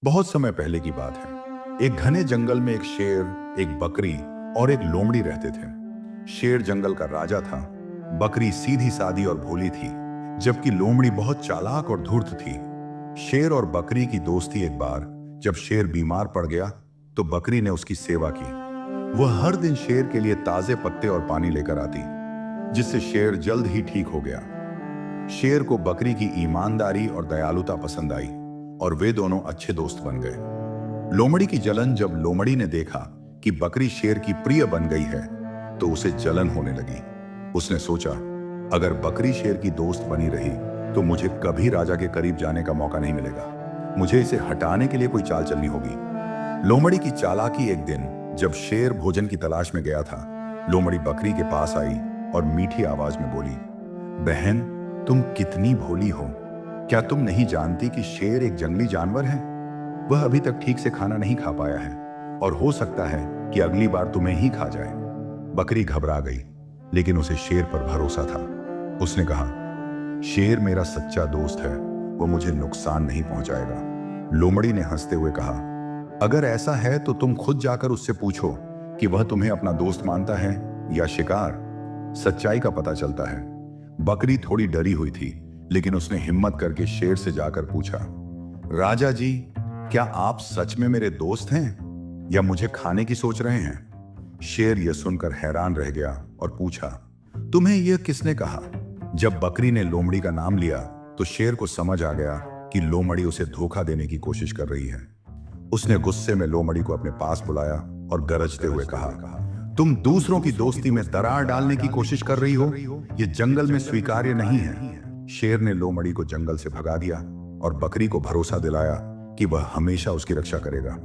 बहुत समय पहले की बात है। एक घने जंगल में एक शेर, एक बकरी और एक लोमड़ी रहते थे। शेर जंगल का राजा था। बकरी सीधी सादी और भोली थी, जबकि लोमड़ी बहुत चालाक और धूर्त थी। शेर और बकरी की दोस्ती एक बार जब शेर बीमार पड़ गया तो बकरी ने उसकी सेवा की। वह हर दिन शेर के लिए ताजे पत्ते और पानी लेकर आती, जिससे शेर जल्द ही ठीक हो गया। शेर को बकरी की ईमानदारी और दयालुता पसंद आई और वे दोनों अच्छे दोस्त बन गए। लोमड़ी की जलन जब लोमड़ी ने देखा कि बकरी शेर की प्रिय बन गई है तो उसे जलन होने लगी। उसने सोचा, अगर बकरी शेर की दोस्त बनी रही तो मुझे कभी राजा के करीब जाने का मौका नहीं मिलेगा। मुझे इसे हटाने के लिए कोई चाल चलनी होगी। लोमड़ी की चालाकी एक दिन जब शेर भोजन की तलाश में गया था, लोमड़ी बकरी के पास आई और मीठी आवाज में बोली, बहन, तुम कितनी भोली हो। क्या तुम नहीं जानती कि शेर एक जंगली जानवर है? वह अभी तक ठीक से खाना नहीं खा पाया है और हो सकता है कि अगली बार तुम्हें ही खा जाए। बकरी घबरा गई, लेकिन उसे शेर पर भरोसा था। उसने कहा, शेर मेरा सच्चा दोस्त है, वो मुझे नुकसान नहीं पहुंचाएगा। लोमड़ी ने हंसते हुए कहा, अगर ऐसा है तो तुम खुद जाकर उससे पूछो कि वह तुम्हें अपना दोस्त मानता है या शिकार। सच्चाई का पता चलता है। बकरी थोड़ी डरी हुई थी, लेकिन उसने हिम्मत करके शेर से जाकर पूछा, राजा जी, क्या आप सच में मेरे दोस्त हैं या मुझे खाने की सोच रहे हैं? शेर यह सुनकर हैरान रह गया और पूछा, तुम्हें यह किसने कहा? जब बकरी ने लोमड़ी का नाम लिया तो शेर को समझ आ गया कि लोमड़ी उसे धोखा देने की कोशिश कर रही है। उसने गुस्से में लोमड़ी को अपने पास बुलाया और गरजते हुए कहा, तुम दूसरों की दोस्ती में दरार डालने की कोशिश कर रही हो, यह जंगल में स्वीकार्य नहीं है। शेर ने लोमड़ी को जंगल से भगा दिया और बकरी को भरोसा दिलाया कि वह हमेशा उसकी रक्षा करेगा।